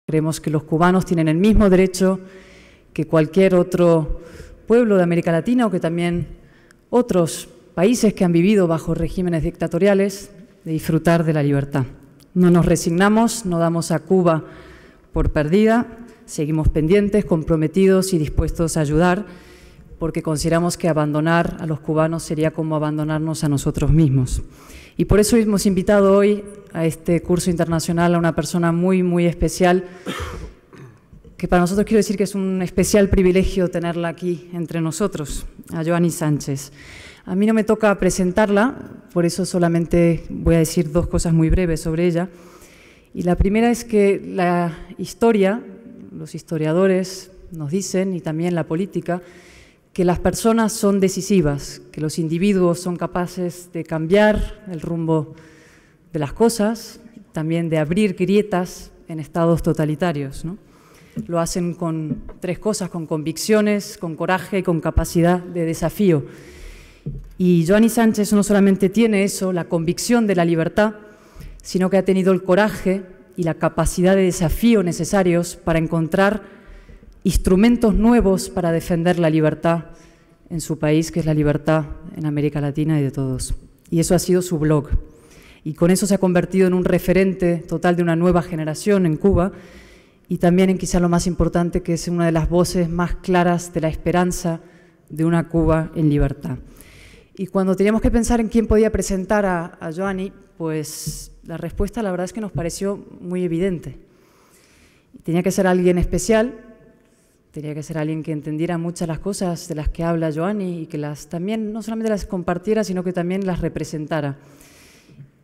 Creemos que los cubanos tienen el mismo derecho que cualquier otro pueblo de América Latina o que también otros países que han vivido bajo regímenes dictatoriales de disfrutar de la libertad. No nos resignamos, no damos a Cuba por perdida, seguimos pendientes, comprometidos y dispuestos a ayudar, porque consideramos que abandonar a los cubanos sería como abandonarnos a nosotros mismos. Y por eso hemos invitado hoy a este curso internacional a una persona muy, muy especial, que para nosotros quiero decir que es un especial privilegio tenerla aquí entre nosotros, a Joanny Sánchez. A mí no me toca presentarla, por eso solamente voy a decir dos cosas muy breves sobre ella. Y la primera es que la historia, los historiadores nos dicen, y también la política, que las personas son decisivas, que los individuos son capaces de cambiar el rumbo de las cosas, también de abrir grietas en estados totalitarios, ¿no? Lo hacen con tres cosas, con convicciones, con coraje y con capacidad de desafío. Y Joanny Sánchez no solamente tiene eso, la convicción de la libertad, sino que ha tenido el coraje y la capacidad de desafío necesarios para encontrar instrumentos nuevos para defender la libertad en su país, que es la libertad en América Latina y de todos. Y eso ha sido su blog. Y con eso se ha convertido en un referente total de una nueva generación en Cuba y también en quizá lo más importante, que es una de las voces más claras de la esperanza de una Cuba en libertad. Y cuando teníamos que pensar en quién podía presentar a Joanny, pues la respuesta la verdad es que nos pareció muy evidente. Tenía que ser alguien especial, tenía que ser alguien que entendiera muchas de las cosas de las que habla Joanny y que las también, no solamente las compartiera, sino que también las representara.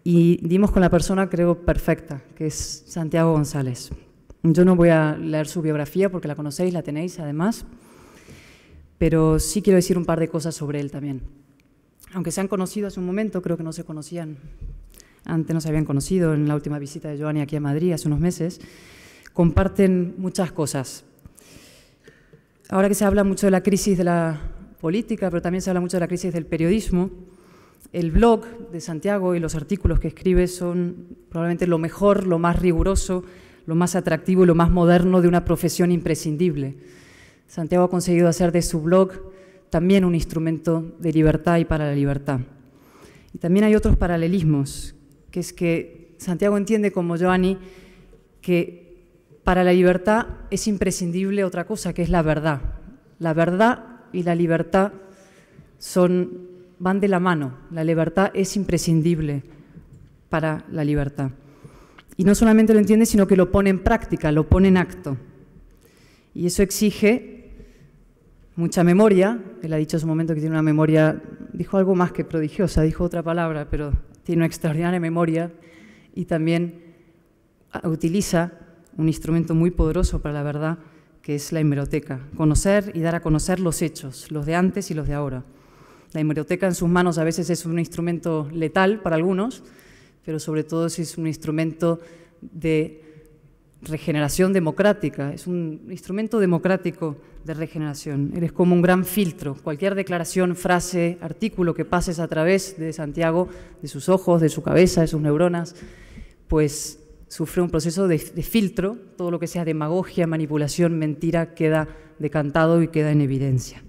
Y dimos con la persona, creo, perfecta, que es Santiago González. Yo no voy a leer su biografía porque la conocéis, la tenéis además, pero sí quiero decir un par de cosas sobre él también. Aunque se han conocido hace un momento, creo que no se conocían, antes no se habían conocido en la última visita de Joanny aquí a Madrid hace unos meses, comparten muchas cosas. Ahora que se habla mucho de la crisis de la política, pero también se habla mucho de la crisis del periodismo, el blog de Santiago y los artículos que escribe son probablemente lo mejor, lo más riguroso, lo más atractivo y lo más moderno de una profesión imprescindible. Santiago ha conseguido hacer de su blog también un instrumento de libertad y para la libertad. Y también hay otros paralelismos, que es que Santiago entiende como Joanny que para la libertad es imprescindible otra cosa, que es la verdad. La verdad y la libertad van de la mano. La libertad es imprescindible para la libertad. Y no solamente lo entiende, sino que lo pone en práctica, lo pone en acto. Y eso exige mucha memoria. Él ha dicho en su momento que tiene una memoria, dijo algo más que prodigiosa, dijo otra palabra, pero tiene una extraordinaria memoria y también utiliza un instrumento muy poderoso para la verdad, que es la hemeroteca. Conocer y dar a conocer los hechos, los de antes y los de ahora. La hemeroteca en sus manos a veces es un instrumento letal para algunos, pero sobre todo es un instrumento de regeneración democrática, es un instrumento democrático de regeneración. Él es como un gran filtro. Cualquier declaración, frase, artículo que pases a través de Santiago, de sus ojos, de su cabeza, de sus neuronas, pues sufre un proceso de filtro. Todo lo que sea demagogia, manipulación, mentira, queda decantado y queda en evidencia.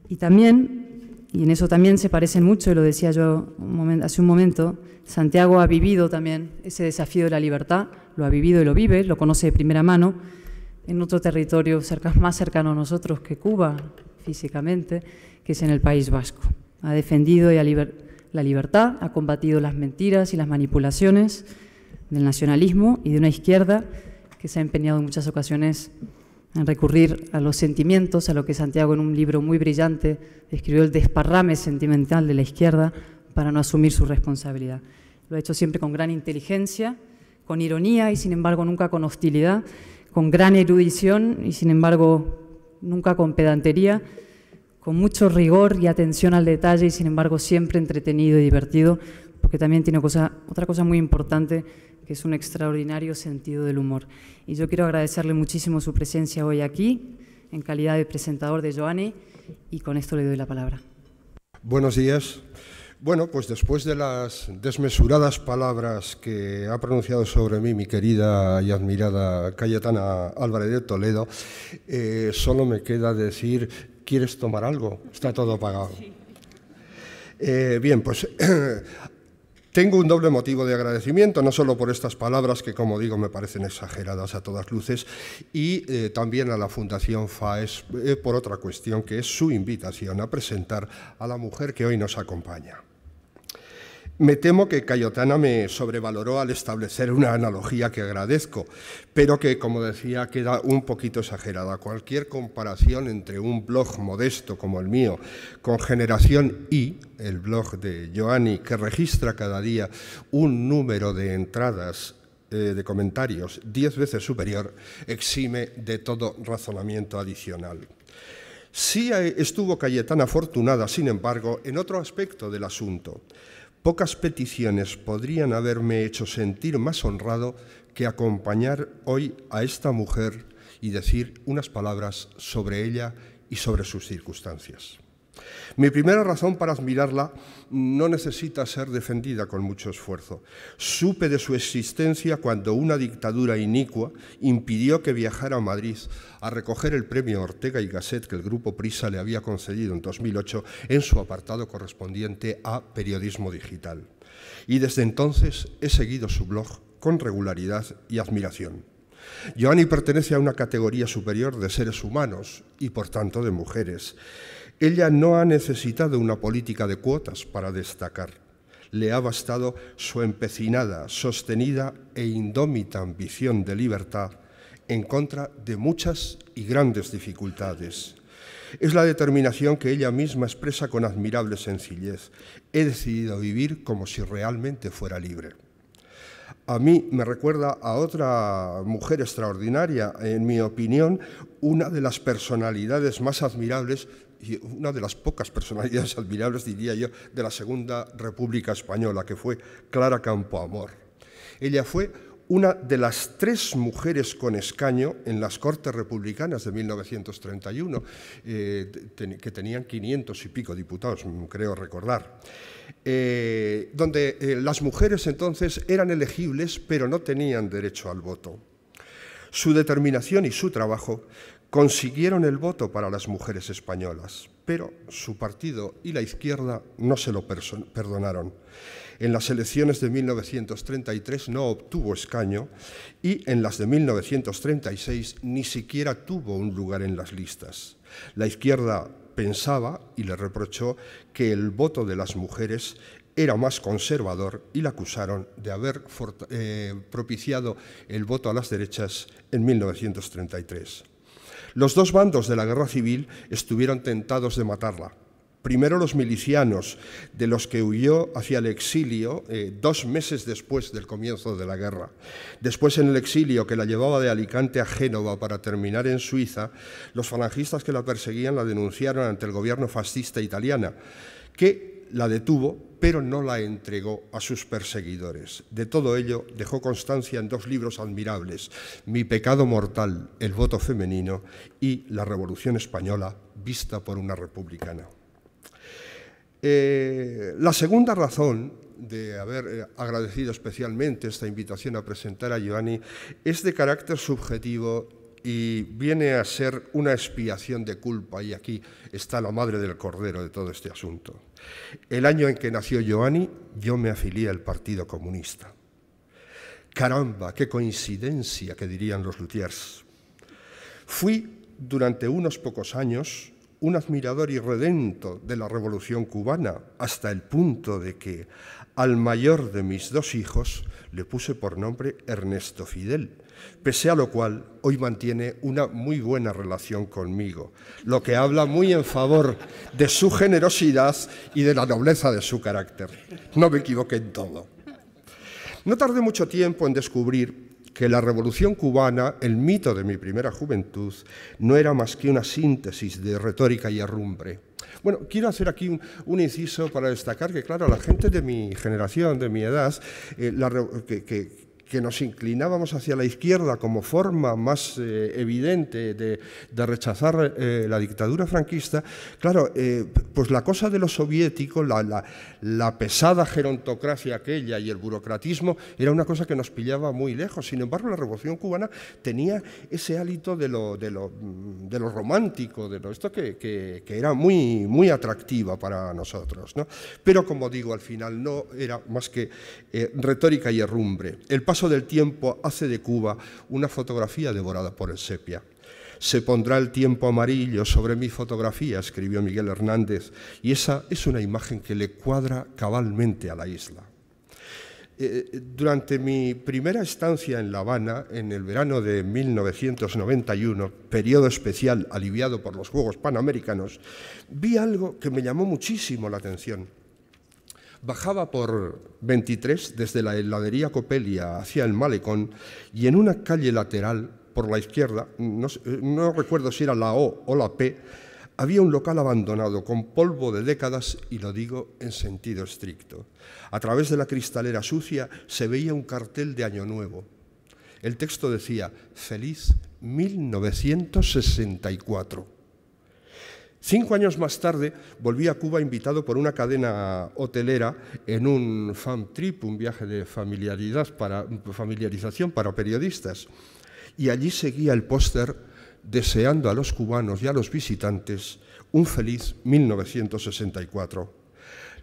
Y también, y en eso también se parecen mucho, y lo decía yo hace un momento, Santiago ha vivido también ese desafío de la libertad, lo ha vivido y lo vive, lo conoce de primera mano, en otro territorio más cercano a nosotros que Cuba, físicamente, que es en el País Vasco. Ha defendido la libertad, ha combatido las mentiras y las manipulaciones del nacionalismo y de una izquierda que se ha empeñado en muchas ocasiones en recurrir a los sentimientos, a lo que Santiago en un libro muy brillante escribió, el desparrame sentimental de la izquierda, para no asumir su responsabilidad. Lo ha hecho siempre con gran inteligencia, con ironía y sin embargo nunca con hostilidad, con gran erudición y sin embargo nunca con pedantería, con mucho rigor y atención al detalle y sin embargo siempre entretenido y divertido, porque también tiene otra cosa muy importante, que es un extraordinario sentido del humor. Y yo quiero agradecerle muchísimo su presencia hoy aquí, en calidad de presentador de Joanny, y con esto le doy la palabra. Buenos días. Bueno, pues después de las desmesuradas palabras que ha pronunciado sobre mí mi querida y admirada Cayetana Álvarez de Toledo, solo me queda decir, ¿quieres tomar algo? Está todo pagado. Sí. Bien, pues tengo un doble motivo de agradecimiento, no solo por estas palabras que, como digo, me parecen exageradas a todas luces, y también a la Fundación FAES por otra cuestión, que es su invitación a presentar a la mujer que hoy nos acompaña. Me temo que Cayetana me sobrevaloró al establecer una analogía que agradezco, pero que, como decía, queda un poquito exagerada. Cualquier comparación entre un blog modesto como el mío con Generación Y, el blog de Joanny, que registra cada día un número de entradas de comentarios 10 veces superior, exime de todo razonamiento adicional. Sí estuvo Cayetana afortunada, sin embargo, en otro aspecto del asunto. Pocas peticiones podrían haberme hecho sentir más honrado que acompañar hoy a esta mujer y decir unas palabras sobre ella y sobre sus circunstancias. Mi primera razón para admirarla no necesita ser defendida con mucho esfuerzo. Supe de su existencia cuando una dictadura inicua impidió que viajara a Madrid a recoger el premio Ortega y Gasset que el Grupo Prisa le había concedido en 2008 en su apartado correspondiente a Periodismo Digital. Y desde entonces he seguido su blog con regularidad y admiración. Joanny pertenece a una categoría superior de seres humanos y, por tanto, de mujeres. Ella no ha necesitado una política de cuotas para destacar. Le ha bastado su empecinada, sostenida e indómita ambición de libertad en contra de muchas y grandes dificultades. Es la determinación que ella misma expresa con admirable sencillez. He decidido vivir como si realmente fuera libre. A mí me recuerda a otra mujer extraordinaria, en mi opinión, una de las personalidades más admirables y una de las pocas personalidades admirables, diría yo, de la Segunda República Española, que fue Clara Campoamor. Ella fue una de las 3 mujeres con escaño en las Cortes Republicanas de 1931, que tenían 500 y pico diputados, creo recordar, donde las mujeres entonces eran elegibles, pero no tenían derecho al voto. Su determinación y su trabajo consiguieron el voto para las mujeres españolas, pero su partido y la izquierda no se lo perdonaron. En las elecciones de 1933 no obtuvo escaño y en las de 1936 ni siquiera tuvo un lugar en las listas. La izquierda pensaba y le reprochó que el voto de las mujeres era más conservador y la acusaron de haber propiciado el voto a las derechas en 1933. Los dos bandos de la guerra civil estuvieron tentados de matarla. Primero los milicianos, de los que huyó hacia el exilio 2 meses después del comienzo de la guerra. Después, en el exilio que la llevaba de Alicante a Génova para terminar en Suiza, los falangistas que la perseguían la denunciaron ante el gobierno fascista italiano, que la detuvo, pero no la entregó a sus perseguidores. De todo ello dejó constancia en 2 libros admirables: Mi pecado mortal, el voto femenino, y La Revolución Española, vista por una republicana. La segunda razón de haber agradecido especialmente esta invitación a presentar a Joanny es de carácter subjetivo y viene a ser una expiación de culpa, y aquí está la madre del cordero de todo este asunto. El año en que nació Joanny, yo me afilié al Partido Comunista. Caramba, qué coincidencia, que dirían los luthiers. Fui durante unos pocos años un admirador irredento de la Revolución cubana, hasta el punto de que al mayor de mis 2 hijos le puse por nombre Ernesto Fidel, pese a lo cual hoy mantiene una muy buena relación conmigo, lo que habla muy en favor de su generosidad y de la nobleza de su carácter. No me equivoqué en todo. No tardé mucho tiempo en descubrir que la Revolución cubana, el mito de mi primera juventud, no era más que una síntesis de retórica y herrumbre. Bueno, quiero hacer aquí un inciso para destacar que, claro, la gente de mi generación, de mi edad, que que nos inclinábamos hacia la izquierda como forma más evidente de rechazar la dictadura franquista, claro, pues la cosa de lo soviético, la pesada gerontocracia aquella y el burocratismo era una cosa que nos pillaba muy lejos. Sin embargo, la Revolución Cubana tenía ese hálito de lo romántico, de esto que era muy, muy atractiva para nosotros, ¿no? Pero, como digo, al final no era más que retórica y herrumbre. El paso del tiempo hace de Cuba una fotografía devorada por el sepia. Se pondrá el tiempo amarillo sobre mi fotografía, escribió Miguel Hernández, y esa es una imagen que le cuadra cabalmente a la isla. Durante mi primera estancia en La Habana, en el verano de 1991, periodo especial aliviado por los Juegos Panamericanos, vi algo que me llamó muchísimo la atención. Bajaba por 23 desde la heladería Copelia hacia el Malecón y en una calle lateral por la izquierda, no recuerdo si era la O o la P, había un local abandonado con polvo de décadas, y lo digo en sentido estricto. A través de la cristalera sucia se veía un cartel de Año Nuevo. El texto decía: Feliz 1964. 5 años más tarde volví a Cuba invitado por una cadena hotelera en un fam trip, un viaje de familiarización para periodistas. Y allí seguía el póster deseando a los cubanos y a los visitantes un feliz 1964.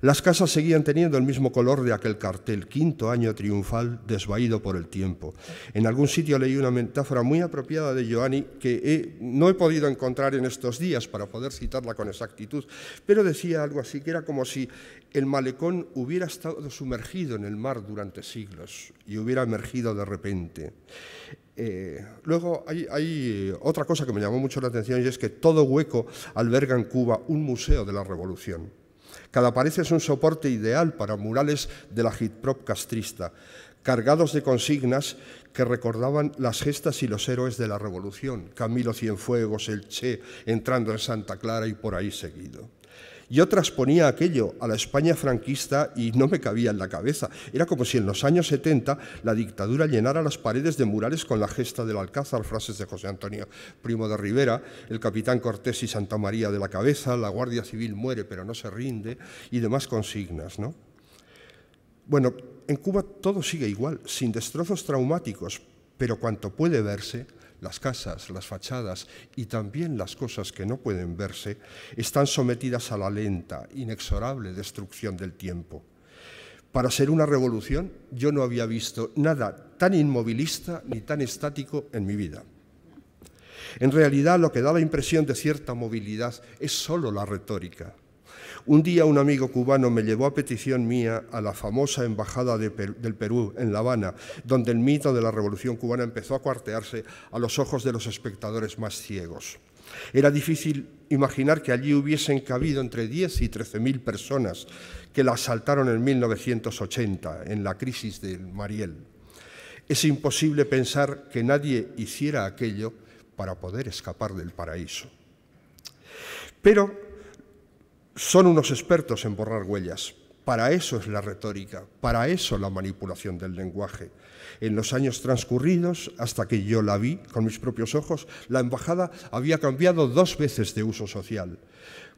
Las casas seguían teniendo el mismo color de aquel cartel, 5º año triunfal desvaído por el tiempo. En algún sitio leí una metáfora muy apropiada de Giovanni que no he podido encontrar en estos días para poder citarla con exactitud, pero decía algo así, que era como si el malecón hubiera estado sumergido en el mar durante siglos y hubiera emergido de repente. Luego hay otra cosa que me llamó mucho la atención, y es que todo hueco alberga en Cuba un museo de la Revolución. Cada pared es un soporte ideal para murales de la agitprop castrista, cargados de consignas que recordaban las gestas y los héroes de la Revolución, Camilo Cienfuegos, el Che, entrando en Santa Clara y por ahí seguido. Yo transponía aquello a la España franquista y no me cabía en la cabeza. Era como si en los años 70 la dictadura llenara las paredes de murales con la gesta del Alcázar, frases de José Antonio Primo de Rivera, el capitán Cortés y Santa María de la Cabeza, la Guardia Civil muere pero no se rinde, y demás consignas, ¿no? Bueno, en Cuba todo sigue igual, sin destrozos traumáticos, pero cuanto puede verse, las casas, las fachadas y también las cosas que no pueden verse están sometidas a la lenta, inexorable destrucción del tiempo. Para ser una revolución, yo no había visto nada tan inmovilista ni tan estático en mi vida. En realidad, lo que da la impresión de cierta movilidad es solo la retórica. Un día un amigo cubano me llevó a petición mía a la famosa embajada del Perú en La Habana, donde el mito de la Revolución Cubana empezó a cuartearse a los ojos de los espectadores más ciegos. Era difícil imaginar que allí hubiesen cabido entre 10 y 13.000 personas que la asaltaron en 1980, en la crisis del Mariel. Es imposible pensar que nadie hiciera aquello para poder escapar del paraíso. Pero son unos expertos en borrar huellas. Para eso es la retórica, para eso la manipulación del lenguaje. En los años transcurridos, hasta que yo la vi con mis propios ojos, la embajada había cambiado 2 veces de uso social.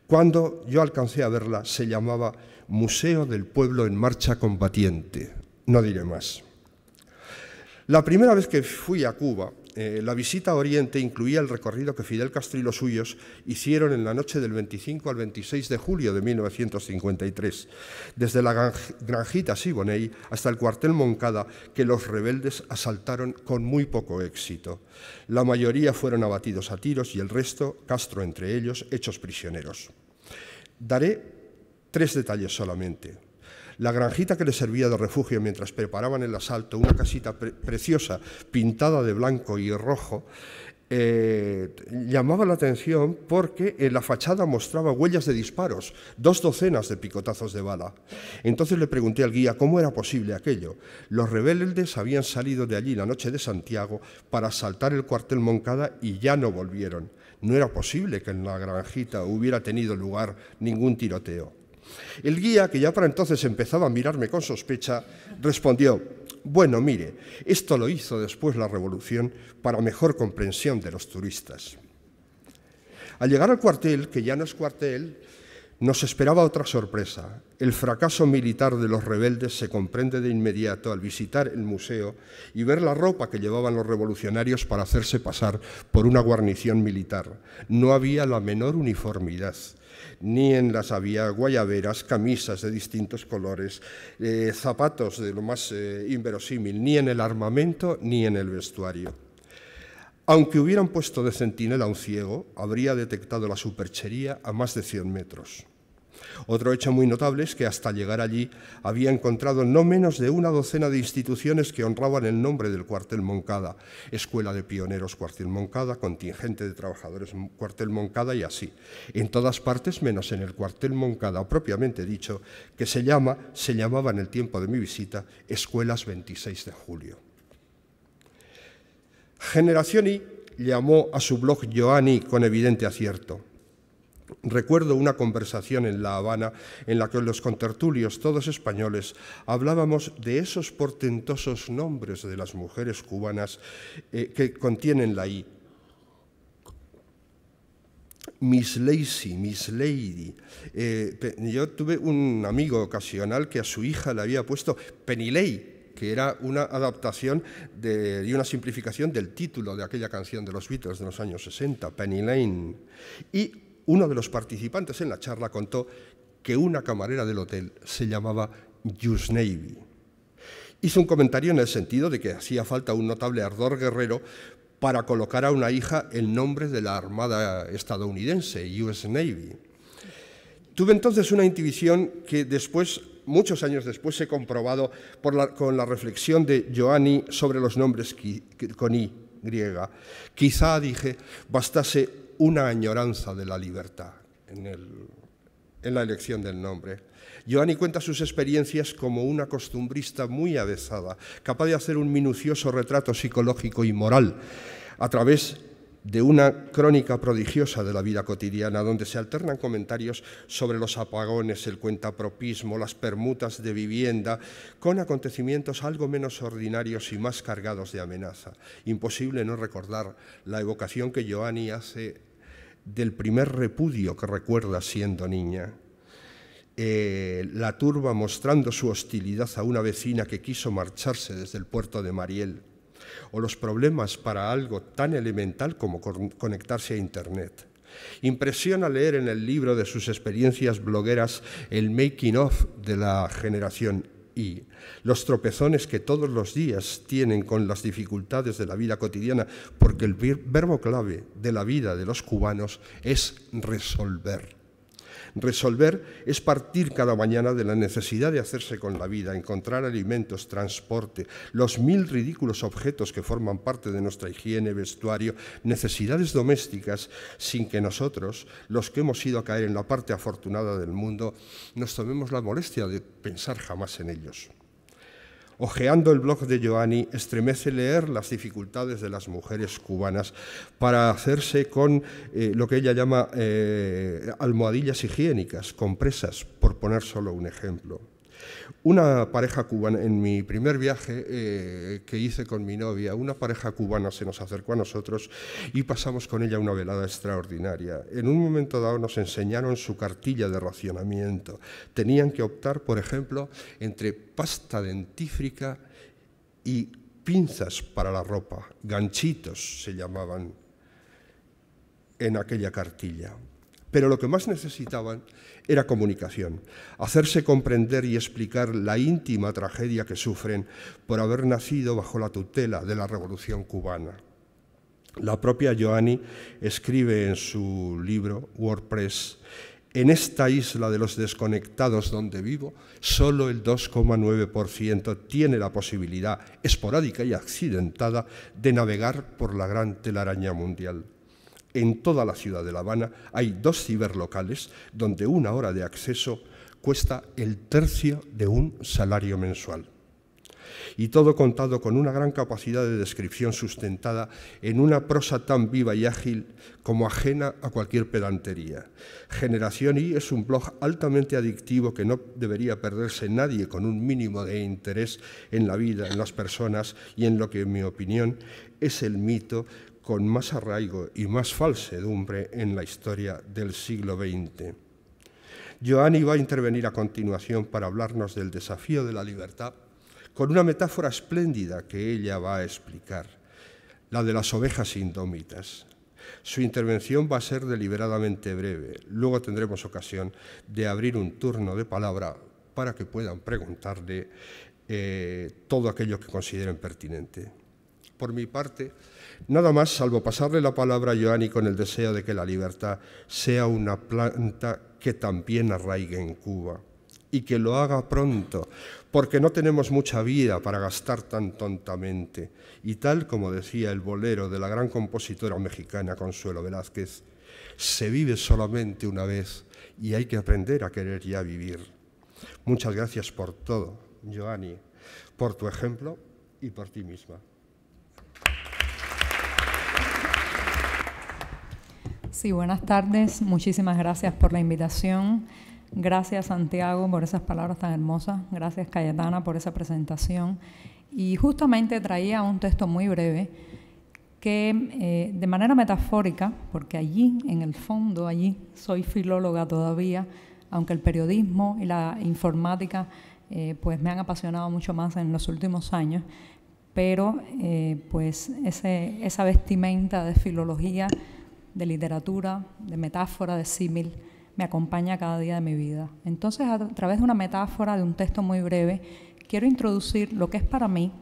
Cuando yo alcancé a verla, se llamaba Museo del Pueblo en Marcha Combatiente. No diré más. La primera vez que fui a Cuba, la visita a Oriente incluía el recorrido que Fidel Castro y los suyos hicieron en la noche del 25 al 26 de julio de 1953, desde la Granjita Siboney hasta el cuartel Moncada, que los rebeldes asaltaron con muy poco éxito. La mayoría fueron abatidos a tiros y el resto, Castro entre ellos, hechos prisioneros. Daré 3 detalles solamente. La granjita que les servía de refugio mientras preparaban el asalto, una casita preciosa, pintada de blanco y rojo, llamaba la atención porque en la fachada mostraba huellas de disparos, 2 docenas de picotazos de bala. Entonces le pregunté al guía cómo era posible aquello. Los rebeldes habían salido de allí la noche de Santiago para asaltar el cuartel Moncada y ya no volvieron. No era posible que en la granjita hubiera tenido lugar ningún tiroteo. El guía, que ya para entonces empezaba a mirarme con sospecha, respondió: Bueno, mire, esto lo hizo después la Revolución para mejor comprensión de los turistas. Al llegar al cuartel, que ya no es cuartel, nos esperaba otra sorpresa. El fracaso militar de los rebeldes se comprende de inmediato al visitar el museo y ver la ropa que llevaban los revolucionarios para hacerse pasar por una guarnición militar. No había la menor uniformidad. Ni en las había guayaberas, camisas de distintos colores, zapatos de lo más inverosímil, ni en el armamento ni en el vestuario. Aunque hubieran puesto de centinela a un ciego, habría detectado la superchería a más de 100 metros. Otro hecho muy notable es que hasta llegar allí había encontrado no menos de una docena de instituciones que honraban el nombre del cuartel Moncada: Escuela de Pioneros cuartel Moncada, Contingente de Trabajadores cuartel Moncada y así. En todas partes, menos en el cuartel Moncada propiamente dicho, que se llamaba en el tiempo de mi visita Escuelas 26 de Julio. Generación Y llamó a su blog Joanny con evidente acierto. Recuerdo una conversación en La Habana en la que los contertulios, todos españoles, hablábamos de esos portentosos nombres de las mujeres cubanas que contienen la I. Miss Lacy, Miss Lady. Yo tuve un amigo ocasional que a su hija le había puesto Penilei, que era una adaptación y una simplificación del título de aquella canción de los Beatles de los años 60, Penny Lane. Y uno de los participantes en la charla contó que una camarera del hotel se llamaba Just Navy. Hizo un comentario en el sentido de que hacía falta un notable ardor guerrero para colocar a una hija el nombre de la Armada estadounidense, US Navy. Tuve entonces una intuición que después, muchos años después, he comprobado con la reflexión de Joanny sobre los nombres con I griega. Quizá, dije, bastase una añoranza de la libertad en la elección del nombre. Joanny cuenta sus experiencias como una costumbrista muy avezada, capaz de hacer un minucioso retrato psicológico y moral a través de una crónica prodigiosa de la vida cotidiana, donde se alternan comentarios sobre los apagones, el cuentapropismo, las permutas de vivienda, con acontecimientos algo menos ordinarios y más cargados de amenaza. Imposible no recordar la evocación que Joanny hace del primer repudio que recuerda siendo niña. La turba mostrando su hostilidad a una vecina que quiso marcharse desde el puerto de Mariel, o los problemas para algo tan elemental como conectarse a Internet. Impresiona leer en el libro de sus experiencias blogueras el making of de la generación Y, los tropezones que todos los días tienen con las dificultades de la vida cotidiana, porque el verbo clave de la vida de los cubanos es resolver. Resolver es partir cada mañana de la necesidad de hacerse con la vida, encontrar alimentos, transporte, los 1000 ridículos objetos que forman parte de nuestra higiene, vestuario, necesidades domésticas, sin que nosotros, los que hemos ido a caer en la parte afortunada del mundo, nos tomemos la molestia de pensar jamás en ellos. Ojeando el blog de Joanny, estremece leer las dificultades de las mujeres cubanas para hacerse con lo que ella llama almohadillas higiénicas, compresas, por poner solo un ejemplo. Una pareja cubana, en mi primer viaje que hice con mi novia, una pareja cubana se nos acercó a nosotros y pasamos con ella una velada extraordinaria. En un momento dado nos enseñaron su cartilla de racionamiento. Tenían que optar, por ejemplo, entre pasta dentífrica y pinzas para la ropa, ganchitos se llamaban en aquella cartilla. Pero lo que más necesitaban era comunicación, hacerse comprender y explicar la íntima tragedia que sufren por haber nacido bajo la tutela de la Revolución cubana. La propia Joanny escribe en su libro WordPress: en esta isla de los desconectados donde vivo, solo el 2,9% tiene la posibilidad esporádica y accidentada de navegar por la gran telaraña mundial. En toda la ciudad de La Habana hay 2 ciberlocales donde una hora de acceso cuesta el tercio de un salario mensual. y todo contado con una gran capacidad de descripción sustentada en una prosa tan viva y ágil como ajena a cualquier pedantería. Generación Y es un blog altamente adictivo que no debería perderse nadie con un mínimo de interés en la vida, en las personas y en lo que, en mi opinión, es el mito con más arraigo y más falsedumbre en la historia del siglo XX. Joanny va a intervenir a continuación para hablarnos del desafío de la libertad con una metáfora espléndida que ella va a explicar, la de las ovejas indómitas. Su intervención va a ser deliberadamente breve. Luego tendremos ocasión de abrir un turno de palabra para que puedan preguntarle todo aquello que consideren pertinente. Por mi parte, nada más, salvo pasarle la palabra a Joanny con el deseo de que la libertad sea una planta que también arraigue en Cuba y que lo haga pronto, porque no tenemos mucha vida para gastar tan tontamente. Y tal como decía el bolero de la gran compositora mexicana Consuelo Velázquez, se vive solamente una vez y hay que aprender a querer ya vivir. Muchas gracias por todo, Joanny, por tu ejemplo y por ti misma. Sí, buenas tardes. Muchísimas gracias por la invitación. Gracias, Santiago, por esas palabras tan hermosas. Gracias, Cayetana, por esa presentación. Y justamente traía un texto muy breve que, de manera metafórica, porque allí, en el fondo, allí soy filóloga todavía, aunque el periodismo y la informática pues me han apasionado mucho más en los últimos años, pero pues esa vestimenta de filología, de literatura, de metáfora, de símil, me acompaña cada día de mi vida. Entonces, a través de una metáfora, de un texto muy breve, quiero introducir lo que es para mí,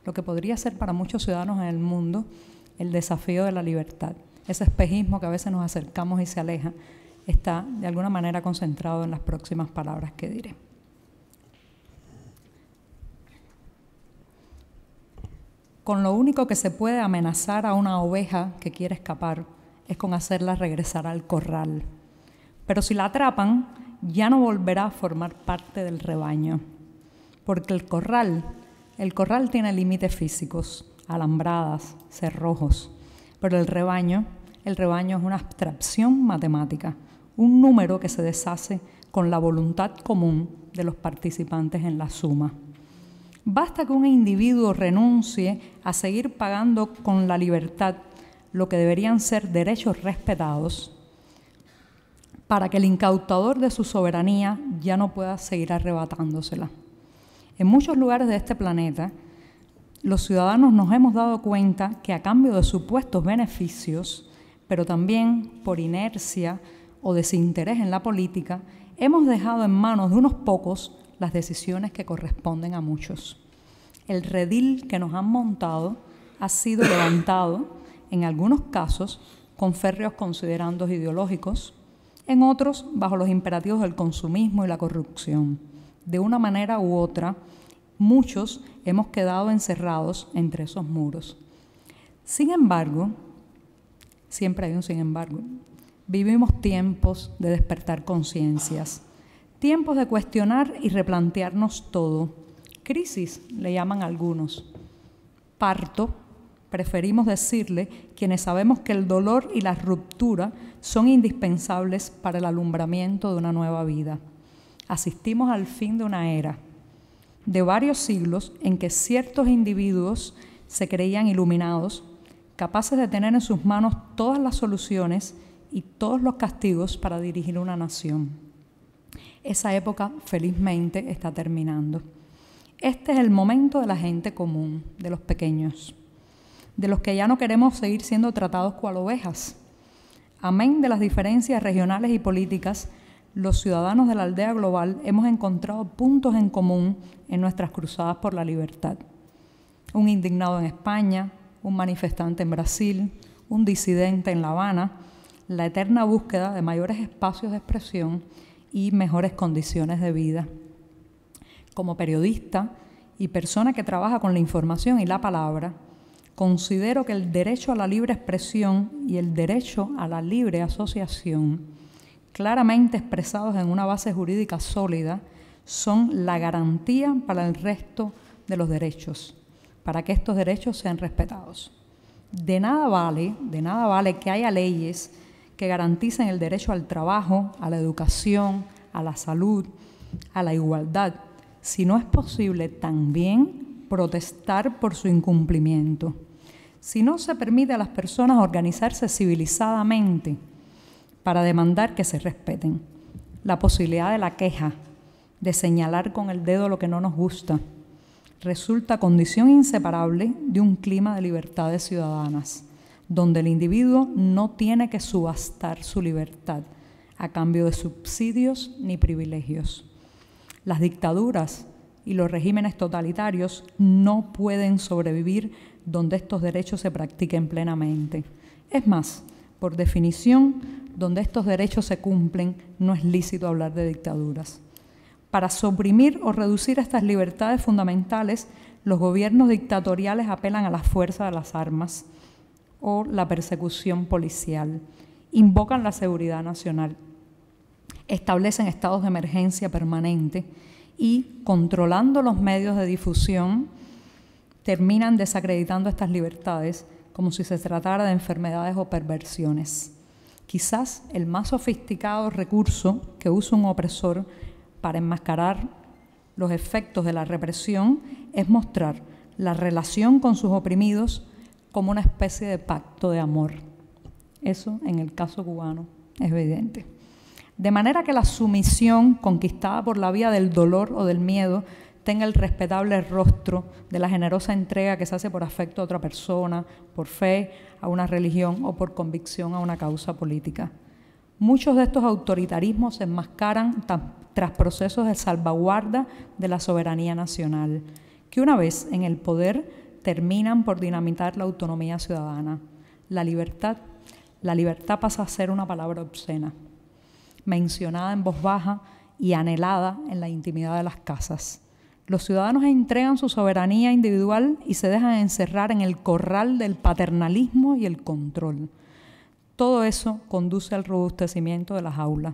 lo que podría ser para muchos ciudadanos en el mundo, el desafío de la libertad. Ese espejismo que a veces nos acercamos y se aleja, está de alguna manera concentrado en las próximas palabras que diré. Con lo único que se puede amenazar a una oveja que quiere escapar es con hacerla regresar al corral. Pero si la atrapan, ya no volverá a formar parte del rebaño, porque el corral tiene límites físicos, alambradas, cerrojos, pero el rebaño es una abstracción matemática, un número que se deshace con la voluntad común de los participantes en la suma. Basta que un individuo renuncie a seguir pagando con la libertad lo que deberían ser derechos respetados para que el incautador de su soberanía ya no pueda seguir arrebatándosela. En muchos lugares de este planeta, los ciudadanos nos hemos dado cuenta que a cambio de supuestos beneficios, pero también por inercia o desinterés en la política, hemos dejado en manos de unos pocos las decisiones que corresponden a muchos. El redil que nos han montado ha sido levantado, en algunos casos, con férreos considerandos ideológicos, en otros, bajo los imperativos del consumismo y la corrupción. De una manera u otra, muchos hemos quedado encerrados entre esos muros. Sin embargo, siempre hay un sin embargo, vivimos tiempos de despertar conciencias, tiempos de cuestionar y replantearnos todo. Crisis, le llaman algunos. Parto, preferimos decirle quienes sabemos que el dolor y la ruptura son indispensables para el alumbramiento de una nueva vida. Asistimos al fin de una era, de varios siglos en que ciertos individuos se creían iluminados, capaces de tener en sus manos todas las soluciones y todos los castigos para dirigir una nación. Esa época, felizmente, está terminando. Este es el momento de la gente común, de los pequeños, de los que ya no queremos seguir siendo tratados cual ovejas. Amén de las diferencias regionales y políticas, los ciudadanos de la aldea global hemos encontrado puntos en común en nuestras cruzadas por la libertad. Un indignado en España, un manifestante en Brasil, un disidente en La Habana, la eterna búsqueda de mayores espacios de expresión y mejores condiciones de vida. Como periodista y persona que trabaja con la información y la palabra, considero que el derecho a la libre expresión y el derecho a la libre asociación, claramente expresados en una base jurídica sólida, son la garantía para el resto de los derechos, para que estos derechos sean respetados. De nada vale que haya leyes que garanticen el derecho al trabajo, a la educación, a la salud, a la igualdad, si no es posible también protestar por su incumplimiento. Si no se permite a las personas organizarse civilizadamente para demandar que se respeten, la posibilidad de la queja, de señalar con el dedo lo que no nos gusta, resulta condición inseparable de un clima de libertades ciudadanas, donde el individuo no tiene que subastar su libertad a cambio de subsidios ni privilegios. Las dictaduras y los regímenes totalitarios no pueden sobrevivir donde estos derechos se practiquen plenamente. Es más, por definición, donde estos derechos se cumplen, no es lícito hablar de dictaduras. Para suprimir o reducir estas libertades fundamentales, los gobiernos dictatoriales apelan a la fuerza de las armas o la persecución policial, invocan la seguridad nacional, establecen estados de emergencia permanente y, controlando los medios de difusión, terminan desacreditando estas libertades como si se tratara de enfermedades o perversiones. Quizás el más sofisticado recurso que usa un opresor para enmascarar los efectos de la represión es mostrar la relación con sus oprimidos como una especie de pacto de amor. Eso, en el caso cubano, es evidente. De manera que la sumisión conquistada por la vía del dolor o del miedo tenga el respetable rostro de la generosa entrega que se hace por afecto a otra persona, por fe a una religión o por convicción a una causa política. Muchos de estos autoritarismos se enmascaran tras procesos de salvaguarda de la soberanía nacional, que una vez en el poder terminan por dinamitar la autonomía ciudadana. La libertad pasa a ser una palabra obscena, mencionada en voz baja y anhelada en la intimidad de las casas. Los ciudadanos entregan su soberanía individual y se dejan encerrar en el corral del paternalismo y el control. Todo eso conduce al robustecimiento de las aulas.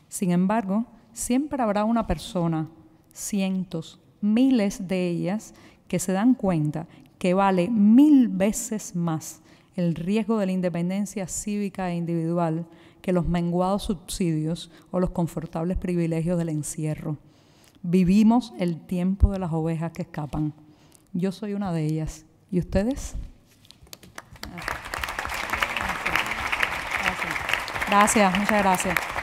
Sin embargo, siempre habrá una persona, cientos, miles de ellas, que se dan cuenta que vale 1000 veces más el riesgo de la independencia cívica e individual que los menguados subsidios o los confortables privilegios del encierro. Vivimos el tiempo de las ovejas que escapan. Yo soy una de ellas. ¿Y ustedes? Gracias, muchas gracias.